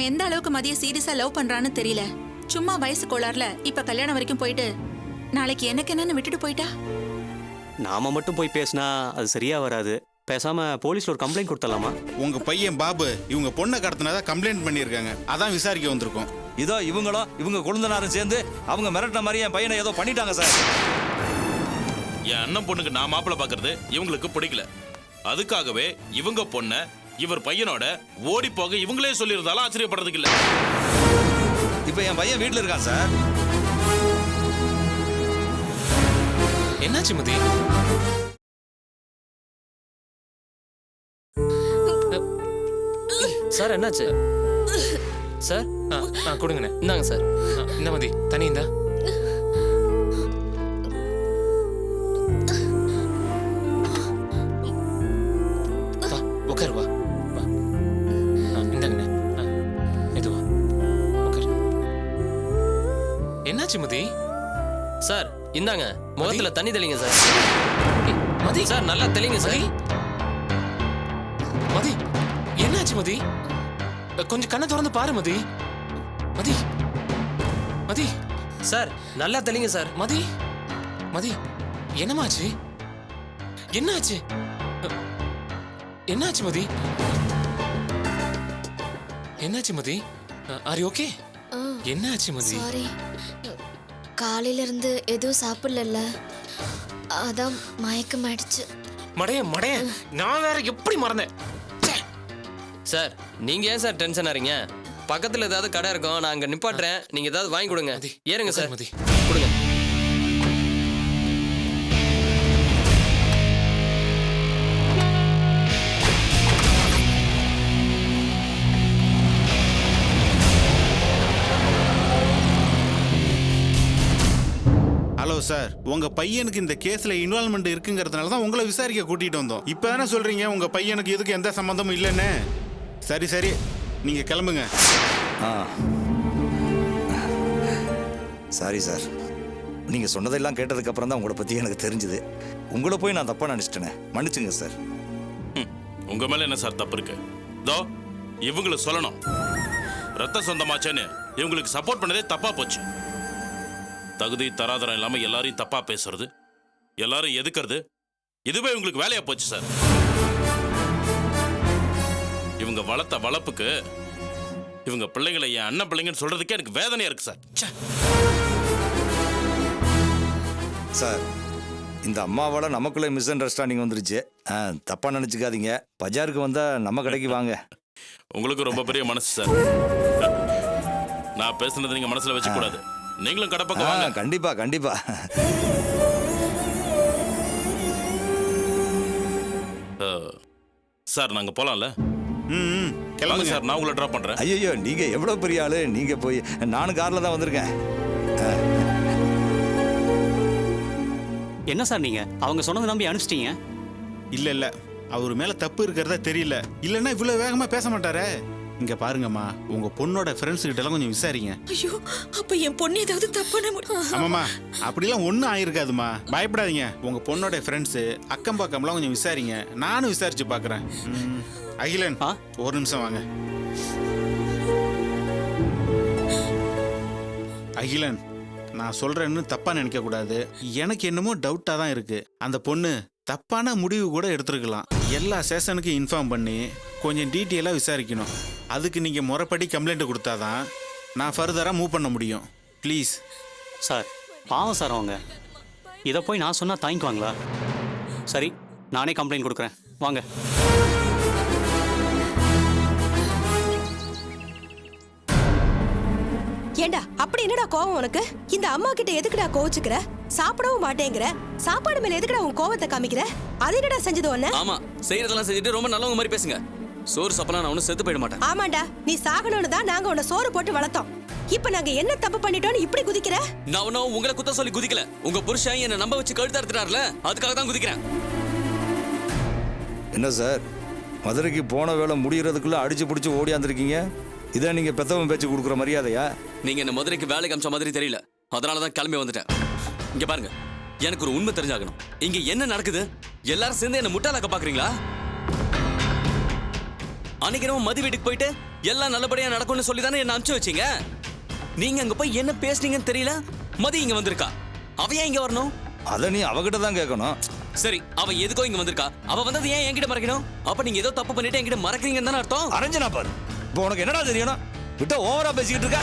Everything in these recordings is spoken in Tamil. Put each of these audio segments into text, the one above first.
அவன் எந்த அளவுக்கு மதிய சீரியஸா லவ் பண்றான்னு தெரியல. சும்மா வயசு கோளாறுல இப்ப கல்யாணம் வரைக்கும் போயிட்டு நாளைக்கு எனக்கு என்னன்னு விட்டுட்டு போயிட்டா. நாம மட்டும் போய் பேசினா அது சரியா வராது. பேசாம போலீஸ்ல ஒரு கம்ப்ளைண்ட் கொடுத்தலாமா? உங்க பையன் பாபு இவங்க பொண்ணை கடத்தினதா கம்ப்ளைண்ட் பண்ணியிருக்காங்க. அதான் விசாரிக்க வந்திருக்கோம். இதோ இவங்க குழந்தனாரும் சேர்ந்து அவங்க மிரட்டின மாதிரி என் பையனை ஏதோ பண்ணிட்டாங்க சார். என் அண்ணன் பொண்ணுக்கு நான் மாப்பிள்ளை பார்க்கறது இவங்களுக்கு பிடிக்கல. அதுக்காகவே இவங்க பொண்ணை இவர் பையனோட ஓடி போக இவங்களே சொல்லியிருந்தாலும் ஆச்சரியப்படுறதுக்கு இல்ல. இப்ப என் பையன் வீட்டுல இருக்கான் சார். என்னாச்சு மதி? சார் என்னாச்சு சார்? கொடுங்கண்ணே. இந்தாங்க சார். இந்த மதி தனி இந்தா. உட்காரு வா. இந்தாங்கண்ணே. இதுவா உட்காரு. என்னாச்சு மதி? சார் இந்தாங்க முகத்துல தண்ணி தெளிங்க சார். மதி சார் நல்லா தெளிங்க சார். மதி என்னாச்சு மதி? கொஞ்சம் கண்ணை திறந்து பாரு மதி. மதி மதி சார் நல்லா தெளிங்க சார். மதி மதி என்னமாச்சு? என்னாச்சு? என்னாச்சு மதி? என்னாச்சு மதி? Are you okay? என்னாச்சு மதி? சாரி, காலையில இருந்து எதுவும் சாப்பிடல, அதான் மயக்கம் ஆயிடுச்சு. மடைய நான் வேற எப்படி மறந்தேன்? சார் நீங்க ஏன் சார் டென்ஷன் ஆறீங்க? பக்கத்துல ஏதாவது கடை இருக்கும், நான் அங்க நிப்பாட்டுறேன், நீங்க ஏதாவது வாங்கி கொடுங்க. ஏறுங்க சார். மதி கொடுங்க. ஹலோ சார், உங்க பையனுக்கு இந்த கேஸ்ல இன்வால்மெண்ட் இருக்குங்கிறதுனால தான் உங்களை விசாரிக்க கூட்டிட்டு வந்தோம். இப்போ தானே சொல்றீங்க உங்க பையனுக்கு இதுக்கு எந்த சம்பந்தமும் இல்லைன்னு. சரி நீங்க கிளம்புங்க. சாரி சார், நீங்க சொன்னதெல்லாம் கேட்டதுக்கு அப்புறம் தான் உங்களை பத்தி எனக்கு தெரிஞ்சது. உங்களை போய் நான் தப்பா நினைச்சிட்டேனே, மன்னிச்சுங்க சார். உங்க மேல என்ன சார் தப்பு இருக்கு? தோ இவங்களை சொல்லணும், ரத்த சொந்தமாச்சேன்னு இவங்களுக்கு சப்போர்ட் பண்ணதே தப்பா போச்சு. தகுதி தராதரம் இல்லாம எல்லாரையும் தப்பா பேசுறது, எல்லாரும் எதுக்குறது, இதுவே இவங்களுக்கு வேலையா போச்சு சார். இவங்க வளர்த்த வளர்ப்புக்கு இவங்க பிள்ளைங்களை என் அண்ணன் பிள்ளைங்கன்னு சொல்றதுக்கே எனக்கு வேதனையா இருக்கு சார். சார், இந்த அம்மாவால நமக்குள்ள மிஸ் அண்டர்ஸ்டாண்டிங் வந்துருச்சு. தப்பா நினைச்சுக்காதீங்க. பஜாருக்கு வந்தா நம்ம கடைக்கு வாங்க. உங்களுக்கு ரொம்ப பெரிய மனசு சார். நான் பேசுனது நீங்க மனசுல வச்சுக்க கூடாது. நீங்களும் கடை பக்கம் வாங்க. கண்டிப்பா. சார் நாங்க போலாம்ல? கிளம்புங்க சார், நான் உங்களை டிராப் பண்றேன். ஐயோ, நீங்க எவ்வளவு பெரிய ஆளு. நீங்க போய், நானும் கார்ல தான் வந்திருக்கேன். என்ன சார் நீங்க அவங்க சொன்னதை நம்பி அனுப்பிச்சிட்டீங்க? இல்ல அவர் மேல தப்பு இருக்கிறதா தெரியல. இல்லன்னா இவ்வளவு வேகமா பேச மாட்டாரே. இங்க பாருங்கம்மா, உங்க பொண்ணோட ஃப்ரெண்ட்ஸ் கிட்ட எல்லாம் கொஞ்சம் விசாரிங்க. ஐயோ, அப்ப என் பொண்ணு ஏதாவது தப்பான ஆமாம்மா, அப்படிலாம் ஒன்றும் ஆயிருக்காதுமா, பயப்படாதீங்க. உங்க பொண்ணோட ஃப்ரெண்ட்ஸு அக்கம் பக்கம்லாம் கொஞ்சம் விசாரிங்க. நானும் விசாரிச்சு பார்க்குறேன். அகிலன், ஒரு நிமிஷம் வாங்க. அகிலன், நான் சொல்றேன்னு தப்பா நினைக்க கூடாது. எனக்கு என்னமோ டவுட்டா தான் இருக்கு. அந்த பொண்ணு தப்பான முடிவு கூட எடுத்துருக்கலாம். எல்லா ஸ்டேஷனுக்கும் இன்ஃபார்ம் பண்ணி கொஞ்சம் டீட்டெயிலாக விசாரிக்கணும். அதுக்கு நீங்கள் முறைப்படி கம்ப்ளைண்ட் கொடுத்தாதான் நான் ஃபர்தராக மூவ் பண்ண முடியும். ப்ளீஸ் சார், பாவம் சார் அவங்க. இதை போய் நான் சொன்னால் தாங்கிக்குவாங்களா? சரி, நானே கம்ப்ளைண்ட் கொடுக்குறேன், வாங்க. ஏண்டா அப்படி என்னடா கோவம் உனக்கு? இந்த அம்மா கிட்ட எதுக்குடா கோவிச்சுக்கிற? சாப்பிடவும் மாட்டேங்கிற, சாப்பாடு மேல எதுக்குடா உன் கோவத்தை காமிக்கிற? அது என்னடா செஞ்சது ஒண்ணு? ஆமா, செய்யறதெல்லாம் செஞ்சுட்டு ரொம்ப நல்லவங்க மாதிரி பேசுங்க. சோறு சாப்பிடலாம், நான் ஒன்னும் செத்து போயிட மாட்டேன். ஆமாண்டா, நீ சாகணும்னு தான் நாங்க உன்னை சோறு போட்டு வளர்த்தோம். இப்ப நாங்க என்ன தப்பு பண்ணிட்டோம்னு இப்படி குதிக்கிற? நான் ஒன்னும் உங்களை குத்த சொல்லி குதிக்கல. உங்க புருஷன் என்ன நம்ப வச்சு கழுத்து அறுத்துட்டார்ல, அதுக்காக தான் குதிக்கிறேன். என்ன சார், மதுரைக்கு போன வேலை முடியறதுக்குள்ள அடிச்சு பிடிச்சி ஓடியாந்துருக்கீங்க. இதான் நீங்க பெத்தவன் பேச்சு கொடுக்குற மரியாதையா? நீங்க என்ன மதுரைக்கு வேலைக்கு அமிச்ச மாதிரி தெரியல, அதனாலதான் கிளம்பி வந்துட்டேன். இங்க பாருங்க, எனக்கு ஒரு உண்மை தெரிஞ்சாகணும். இங்க என்ன நடக்குது? எல்லாரும் சேர்ந்து என்ன முட்டாளாக்க பாக்குறீங்களா? அன்னைக்கு நம்ம மதி வீட்டுக்கு போயிட்டு எல்லாம் நல்லபடியா நடக்கும்னு சொல்லி தானே என்ன அனுப்பிச்சு வச்சீங்க. நீங்க அங்க போய் என்ன பேசுனீங்கன்னு தெரியல. மதி இங்க வந்திருக்கா. அவ ஏன் இங்க வரணும்? அதை நீ அவகிட்ட தான் கேட்கணும். சரி, அவ எதுக்கோ இங்க வந்திருக்கா. அவ வந்தது ஏன் என்கிட்ட மறைக்கணும்? அப்ப நீங்க ஏதோ தப்பு பண்ணிட்டு என்கிட்ட மறைக்கிறீங்கன்னு தானே அர்த்தம். அரஞ்சனா பாரு, இப்போ உனக்கு என்னடா தெரியணும்? விட்ட ஓவரா பேசிக்கிட்டு இருக்க.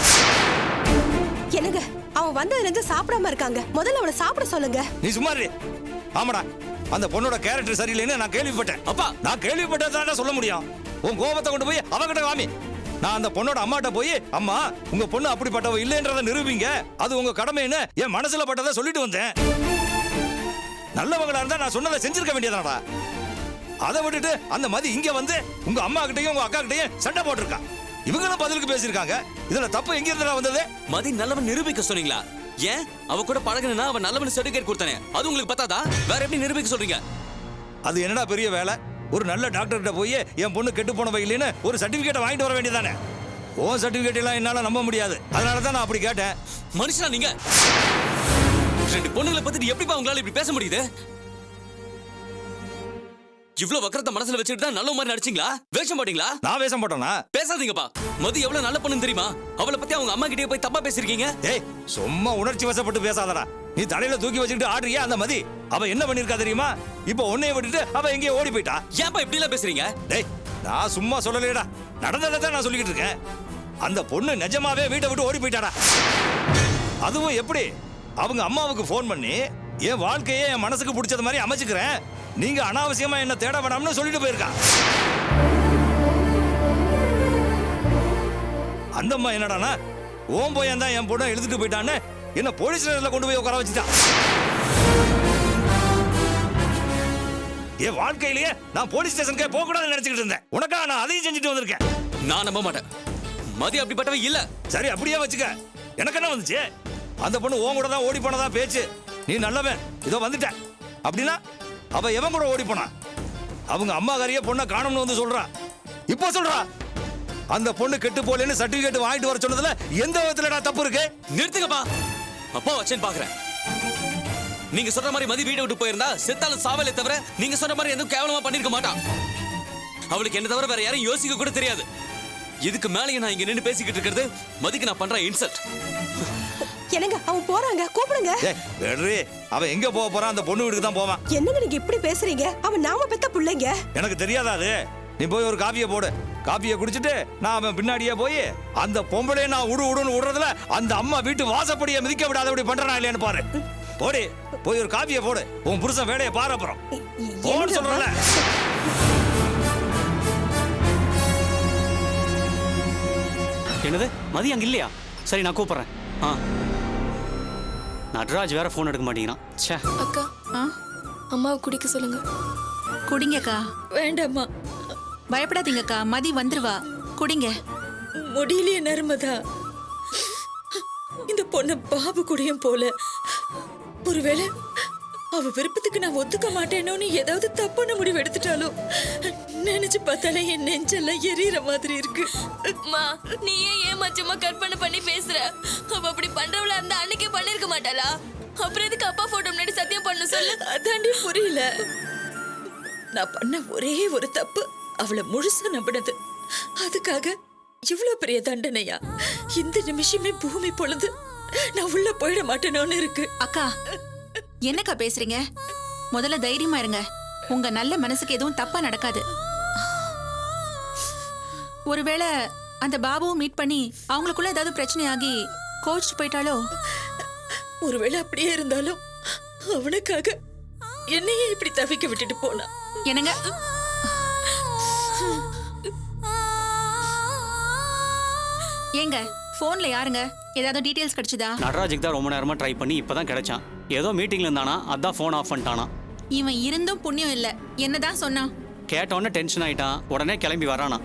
என்னங்க அவன் வந்ததுல இருந்து சாப்பிடாம இருக்காங்க. முதல்ல அவளை சாப்பிட சொல்லுங்க. நீ சும்மா இரு. ஆமாடா, அந்த பொண்ணோட கேரக்டர் சரியில்லைன்னு நான் கேள்விப்பட்டேன். அப்பா, நான் கேள்விப்பட்டதானே சொல்ல முடியும். உன் கோபத்தை கொண்டு போய் அவகிட்ட காமி. நான் அந்த பொண்ணோட அம்மாட்ட போய், அம்மா உங்க பொண்ணு அப்படிப்பட்டவ இல்லைன்றதை நிரூபிங்க, அது உங்க கடமைன்னு என் மனசுல பட்டதை சொல்லிட்டு வந்தேன். நல்லவங்களா இருந்தா நான் சொன்னதை செஞ்சிருக்க வேண்டியதாடா. அதை விட்டுட்டு அந்த மதி இங்க வந்து உங்க அம்மா கிட்டையும் உங்க அக்கா கிட்டையும் சண்டை போட்டிருக்கா. இவங்களும் பதிலுக்கு பேசியிருக்காங்க. இதுல தப்பு எங்க இருந்தா வந்தது? மதி நல்லவன் நிரூபிக்க சொன்னீங்களா? ஏன் அவ கூட பழகுனா அவன் நல்லவன் சர்டிபிகேட் கொடுத்தானே, அது உங்களுக்கு பத்தாதா? வேற எப்படி நிரூபிக்க சொல்றீங்க? அது என்னடா பெரிய வேலை? ஒரு நல்ல டாக்டர்கிட்ட போய் என் பொண்ணு கெட்டு போனவ இல்லைன்னு ஒரு சர்டிபிகேட்டை வாங்கிட்டு வர வேண்டியதானே. ஓ சர்டிபிகேட் எல்லாம் என்னால நம்ப முடியாது. அதனால தான் நான் அப்படி கேட்டேன். மனுஷனா நீங்க? ரெண்டு பொண்ணுங்களை பத்தி எப்படிப்பா உங்களால இப்படி பேச முடியுது? இவ்வளவு வக்கரத்தை மனசுல வச்சுட்டு தான் நல்ல மாதிரி நடிச்சீங்களா? வேஷம் போட்டீங்களா? நான் வேஷம் போட்டேனா? பேசாதீங்கப்பா. மதி எவ்வளவு நல்ல பொண்ணு தெரியுமா? அவளை பத்தி அவங்க அம்மா கிட்டே போய் தப்பா பேசிருக்கீங்க. ஏய், சும்மா உணர்ச்சி வசப்பட்டு பேசாதடா. நீ தலையில தூக்கி வச்சுக்கிட்டு ஆடுறியா அந்த மதி? அவ என்ன பண்ணிருக்கா தெரியுமா? இப்போ உன்னைய விட்டுட்டு அவ எங்கேயோ ஓடி போயிட்டா. ஏன்பா இப்படி எல்லாம் பேசுறீங்க? டேய், நான் சும்மா சொல்லலையடா, நடந்ததை தான் நான் சொல்லிக்கிட்டு இருக்கேன். அந்த பொண்ணு நிஜமாவே வீட்டை விட்டு ஓடி போயிட்டாடா. அதுவும் எப்படி? அவங்க அம்மாவுக்கு ஃபோன் பண்ணி என் வாழ்க்கையே என் மனசுக்கு பிடிச்சது மாதிரி அமைச்சுக்கிறேன், நீங்க அனாவசியமா என்ன தேட வேணாம்னு சொல்லிட்டு போயிருக்கா. அந்த அம்மா என்னடானா, ஓம் போயன் தான் என் பொண்ணை எழுதிட்டு போயிட்டான்னு என்ன போலீஸ் ஸ்டேஷன்ல கொண்டு போய் உட்கார வச்சுட்டான். என் வாழ்க்கையிலேயே நான் போலீஸ் ஸ்டேஷனுக்கே போக கூடாதுன்னு நினைச்சுக்கிட்டு இருந்தேன். உனக்கா நான் அதையும் செஞ்சுட்டு வந்திருக்கேன். நான் நம்ப மாட்டேன். மதி அப்படிப்பட்டவ இல்ல. சரி, அப்படியே வச்சுக்க. எனக்கு என்ன வந்துச்சு? அந்த பொண்ணு உன் கூட தான் ஓடி போனதா பேச்சு. நீ நல்லவன், இதோ வந்துட்ட. அப்படின்னா அவ எவன் கூட ஓடி போனா? அவங்க அம்மாக்காரிய பொண்ணை காணும்னு வந்து சொல்றா. இப்போ சொல்றா அந்த பொண்ணு கெட்டு போலன்னு சர்டிபிகேட் வாங்கிட்டு வர சொன்னதுல எந்த விதத்துல தப்பு இருக்கு? நிறுத்துங்கப்பா. அப்பா வச்சேன்னு பாக்குறேன். நீங்க சொல்ற மாதிரி மதி வீட்டை விட்டு போயிருந்தா செத்தாலும் சாவலே தவிர நீங்க சொன்ன மாதிரி எதுவும் கேவலமா பண்ணிருக்க மாட்டான். அவளுக்கு என்ன தவிர வேற யாரும் யோசிக்க கூட தெரியாது. இதுக்கு மேலேயே நான் இங்க நின்று பேசிக்கிட்டு இருக்கிறது மதிக்கு நான் பண்ற இன்சல்ட். என்னங்க அவன் போறாங்க, கூப்பிடுங்க. அவன் எங்க போக போறான்? அந்த பொண்ணு வீட்டுக்கு தான் போவான். என்னங்க நீங்க இப்படி பேசுறீங்க? அவன் நாம பெத்த பிள்ளைங்க. எனக்கு தெரியாதா அது? நீ போய் ஒரு காபியை போடு. காபியை குடிச்சிட்டு நான் அவன் பின்னாடியே போய் அந்த பொம்பளை நான் உடுன்னு விடுறதுல அந்த அம்மா வீட்டு வாசப்படியை மிதிக்க விடாத அப்படி பண்றா இல்லையான்னு பாரு. போடி, போய் ஒரு காபியை போடு. உன் புருஷன் வேலையை பாரு. அப்புறம் போன்னு சொல்றல. என்னது, மதி அங்க இல்லையா? சரி, நான் கூப்பிடுறேன். நட்ராஜ் வேற ஃபோன் எடுக்க மாட்டேங்கிறான். ச்சே. அக்கா, அம்மாவை குடிக்க சொல்லுங்க. குடிங்கக்கா. வேண்டாம்மா, பயப்படாதீங்கக்கா, மதி வந்துருவா. குடிங்க. முடியலையே நர்மதா. இந்த பொண்ணு பாபு குடியும் போல. ஒருவேளை அவ விருப்பத்துக்கு நான் ஒத்துக்க மாட்டேனோன்னு ஏதாவது தப்பான முடிவு எடுத்துட்டாலும் நினைச்சு பார்த்தாலே என் நெஞ்செல்லாம் எரியற மாதிரி இருக்கு. அம்மா, நீ ஏன் மச்சம்மா கற்பனை பண்ணி பேசுற? அவ அப்படி பண்றவளா இருந்தா அன்னைக்கே பண்ணிருக்க மாட்டாளா? அப்புறம் எதுக்கு அப்பா போட்டோ முன்னாடி சத்தியம் பண்ண சொல்லு? அதாண்டி புரியல. நான் பண்ண ஒரே ஒரு தப்பு அவளை முழுசா நம்பினது. அதுக்காக இவ்வளவு பெரிய தண்டனையா? இந்த நிமிஷமே பூமி பொழுது நான் உள்ள போயிட மாட்டேனோன்னு இருக்கு. அக்கா, என்னக்கா பேசுறீங்க? முதல்ல தைரியமா இருங்க. உங்க நல்ல மனசுக்கு எதுவும் தப்பா நடக்காது. ஒருவேளை அந்த பாபுவும் மீட் பண்ணி அவங்களுக்குள்ள ஏதாவது பிரச்சனை ஆகி கோச்சு போயிட்டாலோ? ஒருவேளை அப்படியே இருந்தாலும் அவனுக்காக என்னையே இப்படி தவிக்க விட்டுட்டு போனா. என்னங்க? ஏங்க, போன்ல யாருங்க? ஏதாவது டீடைல்ஸ் கிடைச்சதா? நடராஜுக்கு தான் ரொம்ப நேரமா ட்ரை பண்ணி இப்பதான் கிடைச்சான். ஏதோ மீட்டிங்ல இருந்தானா, அதான் போன் ஆஃப் பண்ணிட்டானா. இவன் இருந்தும் புண்ணியம் இல்ல. என்னதான் சொன்னான்? கேட்டோன்னே டென்ஷன் ஆயிட்டான். உடனே கிளம்பி வரானா.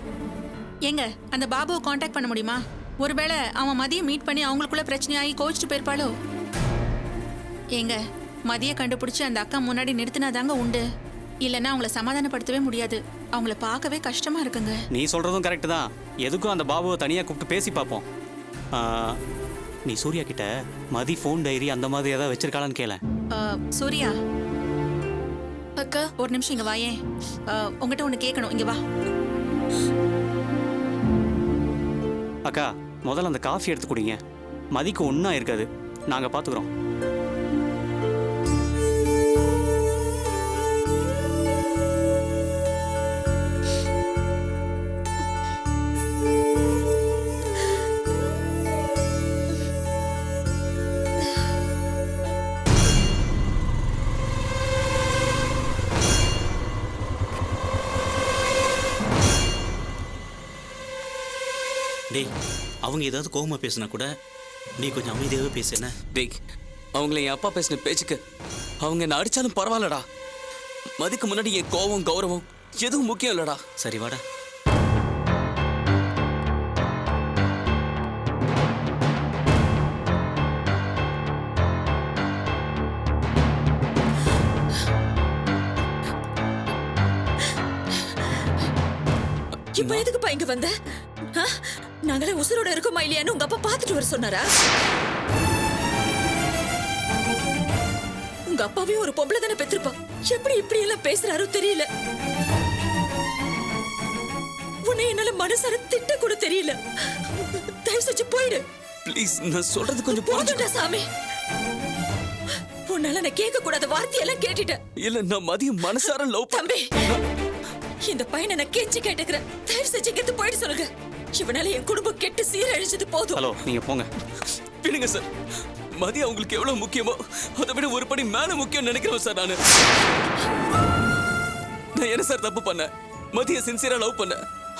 ஏங்க, அந்த பாபுவை காண்டாக்ட் பண்ண முடியுமா? ஒருவேளை அவன் மதியம் மீட் பண்ணி அவங்களுக்குள்ள பிரச்சனையாகி கோச்சிட்டு போயிருப்பாளோ? ஏங்க, மதிய கண்டுபிடிச்சு அந்த அக்கா முன்னாடி நிறுத்தினாதாங்க உண்டு. இல்லைன்னா அவங்கள சமாதானப்படுத்தவே முடியாது. அவங்கள பார்க்கவே கஷ்டமா இருக்குங்க. நீ சொல்றதும் கரெக்ட் தான். எதுக்கும் அந்த பாபுவை தனியா கூப்பிட்டு பேசி பார்ப்போம். நீ சூர்யா கிட்ட மதி ஃபோன் டைரி அந்த மாதிரி ஏதாவது வச்சிருக்காளான்னு கேள. சூர்யா, அக்கா ஒரு நிமிஷம் இங்க வாயே. உங்ககிட்ட ஒண்ணு கேட்கணும். இங்க வா. அக்கா முதல்ல அந்த காஃபி எடுத்து குடிங்க. மதிக்கு ஒன்றும் இருக்காது, நாங்கள் பார்த்துக்குறோம். டேய், அவங்க ஏதாவது கோவமா பேசினா கூட நீ கொஞ்சம் அமைதியாகவே பேசுன. டேய், அவங்கள என் அப்பா பேசின பேச்சுக்கு அவங்க என்ன அடிச்சாலும் பரவாயில்லடா. மதிக்கு முன்னாடி என் கோவம் கௌரவம் எதுவும் முக்கியம் இல்லடா. சரி வாடா. இப்ப எதுக்குப்பா இங்க வந்த? நாங்களே உசுரோட இருக்கோமா இல்லையான்னு உங்க அப்பா பார்த்துட்டு வர சொன்னாரா? உங்க அப்பாவே ஒரு பொம்பளை தானே பெற்றிருப்பா. எப்படி இப்படி எல்லாம் பேசுறாரோ தெரியல. உன்னை என்னால மனசார திட்ட கூட தெரியல. தயவு செஞ்சு போயிடு. ப்ளீஸ், நான் சொல்றது கொஞ்சம் போதுடா சாமி. உன்னால நான் கேட்க கூடாத வார்த்தையெல்லாம் கேட்டுட்டேன். இல்ல, நான் மதியம் மனசார லவ் தம்பி, இந்த பையனை நான் கெஞ்சி கேட்டுக்கிறேன். தயவு செஞ்சு இங்கிருந்து போயிட்டு சொல்லுங்க. இவனால என் குடும்பம் கெட்டு சீரழிச்சது போதும். ஹலோ, நீங்க போங்க. பின்னுங்க சார். மதி அவங்களுக்கு எவ்வளவு முக்கியமோ அதை விட ஒரு படி மேல முக்கியம் நினைக்கிறேன் சார். நான் என்ன சார் தப்பு பண்ணேன்? மதிய சின்சியரா லவ் பண்ண,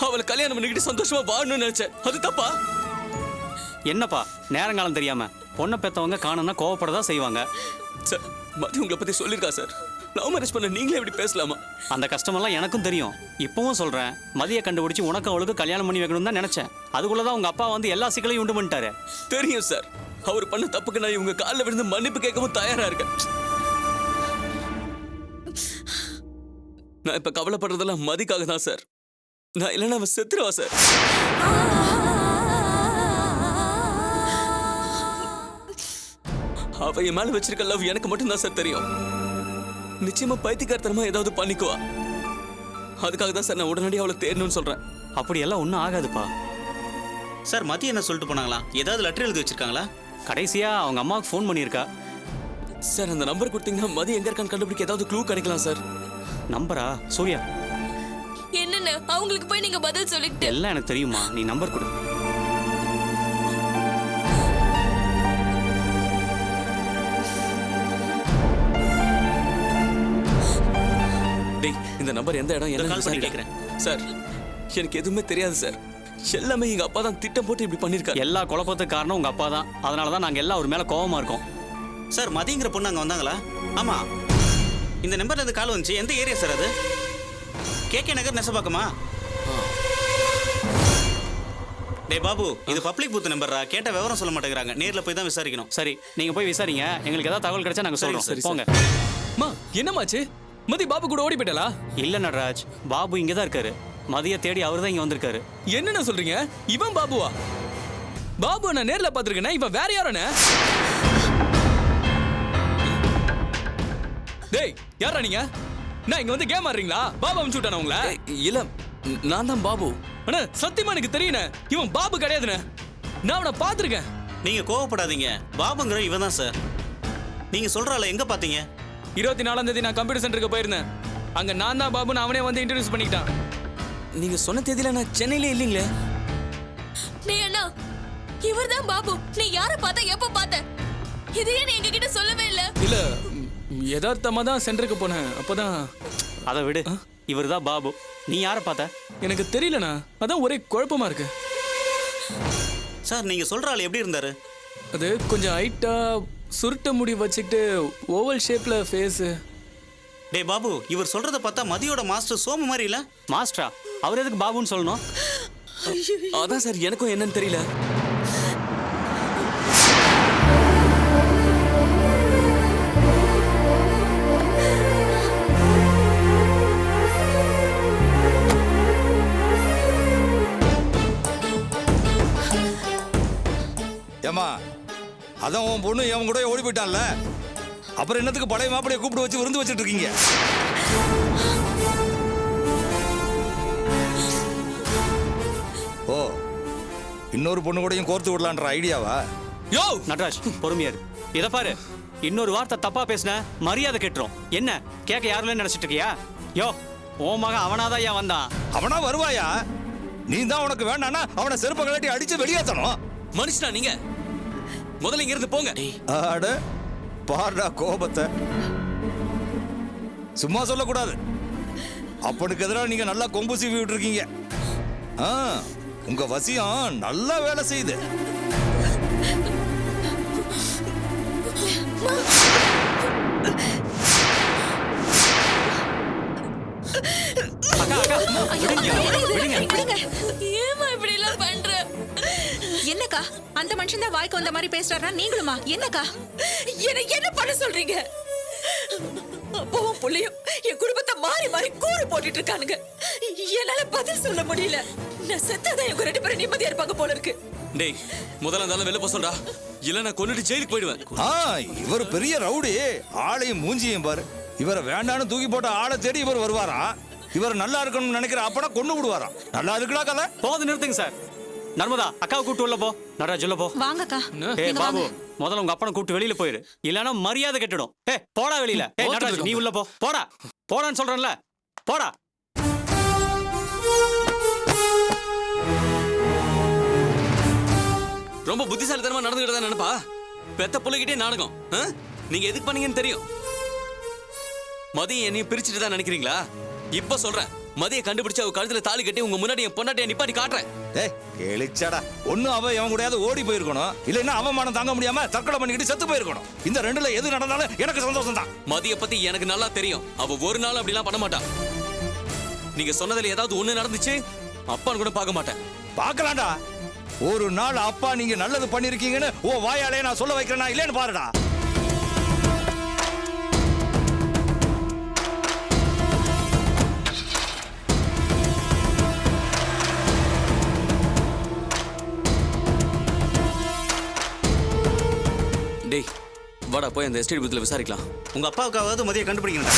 அவளை கல்யாணம் பண்ணிக்கிட்டு சந்தோஷமா வாழணும்னு நினைச்சேன். அது தப்பா? என்னப்பா நேரங்காலம் தெரியாம பொண்ணை பெற்றவங்க காணும்னா கோவப்படதான் செய்வாங்க. சார், மதி உங்களை பத்தி சொல்லியிருக்கா சார். லவ் மேரேஜ் பண்ண நீங்களே எப்படி பேசலாமா? அந்த கஷ்டமெல்லாம் எனக்கும் தெரியும். இப்பவும் சொல்றேன், மதியை கண்டுபிடிச்சு உனக்கு அவளுக்கு கல்யாணம் பண்ணி வைக்கணும்னு தான் நினைச்சேன். அதுக்குள்ளதான் உங்க அப்பா வந்து எல்லா சிக்கலையும் உண்டு பண்ணிட்டாரு. தெரியும் சார். அவர் பண்ண தப்புக்கு நான் இவங்க காலில் விழுந்து மன்னிப்பு கேட்கவும் தயாரா இருக்கேன். நான் இப்ப கவலைப்படுறதெல்லாம் மதிக்காக தான் சார். நான் இல்லைன்னா அவன் செத்துருவா சார். அவ என் மேல வச்சிருக்க லவ் எனக்கு மட்டும்தான் சார் தெரியும். நிச்சயமா பைத்தியக்காரத்தனமா ஏதாவது பண்ணிக்குவா. அதுக்காக தான் சார் நான் உடனடியாக அவளை தேடணும்னு சொல்றேன். அப்படியெல்லாம் ஒன்றும் ஆகாதுப்பா. சார், மதியம் என்ன சொல்லிட்டு போனாங்களா? ஏதாவது லெட்டர் எழுதி வச்சிருக்காங்களா? கடைசியா அவங்க அம்மாவுக்கு ஃபோன் பண்ணியிருக்கா. சார், அந்த நம்பர் கொடுத்தீங்கன்னா மதி எங்க இருக்கான்னு கண்டுபிடிக்க ஏதாவது க்ளூ கிடைக்கலாம் சார். நம்பரா? சூர்யா, என்னன்னு அவங்களுக்கு போய் நீங்க பதில் சொல்லிட்டு எல்லாம் எனக்கு தெரியுமா. நீ நம்பர் கொடு. டேய், இந்த நம்பர் எந்த இடம் என்ன கால் பண்ணி கேக்குறேன் சார். எனக்கு எதுவுமே தெரியாது சார். எல்லாமே எங்க அப்பா தான் திட்டம் போட்டு இப்படி பண்ணிருக்காரு. எல்லா குழப்பத்துக்கு காரணம் உங்க அப்பா தான். அதனால தான் நாங்க எல்லாம் ஒரு மேல கோவமா இருக்கோம். சார், மதிங்கிற பொண்ணு அங்க வந்தாங்களா? ஆமா. இந்த நம்பர்ல இருந்து கால் வந்துச்சு. எந்த ஏரியா சார் அது? கேகே நகர், நெசபாக்கமா? டேய் பாபு, இது பப்ளிக் பூத் நம்பரா? கேட்ட விவரம் சொல்ல மாட்டேங்கிறாங்க. நேர்ல போய் தான் விசாரிக்கணும். சரி, நீங்க போய் விசாரிங்க. எங்களுக்கு ஏதாவது தகவல் கிடைச்சா நாங்க சொல்றோம். போங்க. மா, என்னமாச்சு? மதி பாபு கூட ஓடி போயிட்டலா? இல்ல நடராஜ், பாபு இங்க தான் இருக்காரு. மதிய தேடி அவர் தான் இங்க வந்திருக்காரு. என்னென்ன சொல்றீங்க? இவன் பாபுவா? பாபு நான் நேர்ல பாத்துருக்கேன். இவன் வேற யாரோண்ணே? டேய், யாரா நீங்க? நான் இங்க வந்து கேம் ஆடுறீங்களா? பாபு அனுப்பிச்சு விட்டானே உங்களை? இல்ல, நான் தான் பாபு. அண்ணா, சத்தியமா எனக்கு தெரியுண்ணே. இவன் பாபு கிடையாதுண்ணே. நான் அவனை பாத்துருக்கேன். நீங்க கோவப்படாதீங்க. பாபுங்கிற இவன் தான் சார். நீங்க சொல்றால எங்க பாத்தீங்க? 24ஆம் தேதி நான் கம்ப்யூட்டர் சென்டருக்கு போயிருந்தேன். அங்க நான் தான் பாபுன்னு அவனே வந்து இன்ட்ரோடியூஸ் பண்ணிக்கிட்டான். நீங்க சொன்ன தேதியில நான் சென்னையிலே இல்லீங்களே. நீ அண்ணா, இவர்தான் பாபு. நீ யார பார்த்த, எப்ப பார்த்த? இதையே நீ எங்ககிட்ட சொல்லவே இல்ல. இல்ல, யதார்த்தமா தான் சென்டருக்கு போனேன். அப்பதான். அதை விடு, இவர் தான் பாபு. நீ யாரை பார்த்த? எனக்கு தெரியலண்ணா. அதான் ஒரே குழப்பமா இருக்கு. சார், நீங்க சொல்ற ஆள் எப்படி இருந்தாரு? அது கொஞ்சம் ஹைட்டா, சுருட்ட முடி வச்சுக்கிட்டு, ஓவல் ஷேப்ல ஃபேஸ். டேய் பாபு, இவர் சொல்றத பார்த்தா மதியோட மாஸ்டர் சோமு மாதிரி இல்ல? மாஸ்டரா? அவர் எதுக்கு பாபுன்னு சொல்லணும்? அதான் சார், எனக்கும் என்னன்னு தெரியல. ஏமா, அதான் உன் பொண்ணு எவன் கூட ஓடி போயிட்டான்ல, அப்புறம் என்னத்துக்கு பழைய மாப்பிளைய கூப்பிட்டு வச்சு விருந்து வச்சுட்டு இருக்கீங்க? ஓ, இன்னொரு பொண்ணு கூடயும் கோர்த்து விடலான்ற ஐடியாவா? யோ நட்ராஜ் பொறுமையா இரு. இதை பாரு, இன்னொரு வார்த்தை தப்பா பேசின மரியாதை கெட்டுரும். என்ன கேட்க யாருன்னு நினைச்சிட்டு இருக்கியா? யோ உன் மகன் அவனாதான் ஏன் வந்தான்? அவனா வருவாயா? நீ தான் உனக்கு வேண்டானா அவனை செருப்ப கழட்டி அடிச்சு வெளியேத்தணும். மனுஷனா நீங்க? முதல்ல இங்க இருந்து போங்க. ஆட பாருடா கோபத்தை. சும்மா சொல்லக்கூடாது. அப்பனுக்கு எதிராக நீங்க நல்லா கொம்பு சீவி விட்டுருக்கீங்க. உங்க வசியம் நல்லா வேலை செய்யுது. அக்கா அக்கா விடுங்க, விடுங்க. ஏமா இப்படி எல்லாம் பண்ற? என்னக்கா அந்த மனுஷன் தான் வாய்க்கு வந்த மாதிரி பேசுறாரா? நீங்களுமா? என்னக்கா என்ன பண்ண சொல்றீங்க? அப்பாவும் புள்ளையும் என் குடும்பத்தை மாறி மாறி கூறு போட்டுட்டு இருக்கானுங்க. என்னால பதில் சொல்ல முடியல. நான் செத்தாதான் எங்க 2 பேரும் நிம்மதியா இருப்பாங்க போல இருக்கு. டேய் முதல்ல இருந்தாலும் வெளில போ சொல்றா, இல்ல நான் கொன்னுட்டு ஜெயிலுக்கு போயிடுவேன். இவர் பெரிய ரவுடி. ஆளையும் மூஞ்சியும் பாரு. இவரை வேண்டான்னு தூக்கி போட்ட ஆளை தேடி இவர் வருவாரா? இவர் நல்லா இருக்கணும்னு நினைக்கிற அப்பனா கொண்டு விடுவாரா? நல்லா இருக்குடா கதை. போது நிறுத்துங்க சார். நர்மதா அக்காவை கூப்பிட்டு உள்ள போ. நடராஜ் உள்ள போ. வாங்கக்கா. ஏய் பாபு, முதல்ல உங்க அப்பனை கூப்பிட்டு வெளியில போயிரு, இல்லனா மரியாதை கெட்டுடும். போடா வெளியில. நடராஜ் நீ உள்ள போ. போடா போடான்னு சொல்றேன்ல, போடா. ரொம்ப புத்திசாலித்தனமா நடந்துகிட்டு தான் நினைப்பா. பெத்த பிள்ளைகிட்டே நாடகம். நீங்க எதுக்கு பண்ணீங்கன்னு தெரியும். மதியம் என்னையும் பிரிச்சுட்டு தான் நினைக்கிறீங்களா? இப்ப சொல்றேன், மதிய கண்டுபிடிச்சு அவ கழுத்துல தாலி கட்டி உங்க முன்னாடி என் பொண்டாட்டிய நிப்பாட்டி காட்டுறேன். கேளிச்சடா. ஒண்ணு அவ எவன் கூடயாவது ஓடி போயிருக்கணும், இல்லைன்னா அவமானம் தாங்க முடியாம தற்கொலை பண்ணிக்கிட்டு செத்து போயிருக்கணும். இந்த ரெண்டுல எது நடந்தாலும் எனக்கு சந்தோஷம் தான். மதிய பத்தி எனக்கு நல்லா தெரியும். அவ ஒரு நாள் அப்படிலாம் பண்ண மாட்டா. நீங்க சொன்னதுல ஏதாவது ஒண்ணு நடந்துச்சு அப்பான்னு கூட பார்க்க மாட்டேன். பார்க்கலாம்டா. ஒரு நாள் அப்பா நீங்க நல்லது பண்ணிருக்கீங்கன்னு ஓ வாயாலே நான் சொல்ல வைக்கிறேனா இல்லைன்னு பாருடா. டேய் வாடா போய் அந்த எஸ்டேட் பூத்துல விசாரிக்கலாம். உங்க அப்பாவுக்காவது மதிய கண்டுபிடிக்கணும்.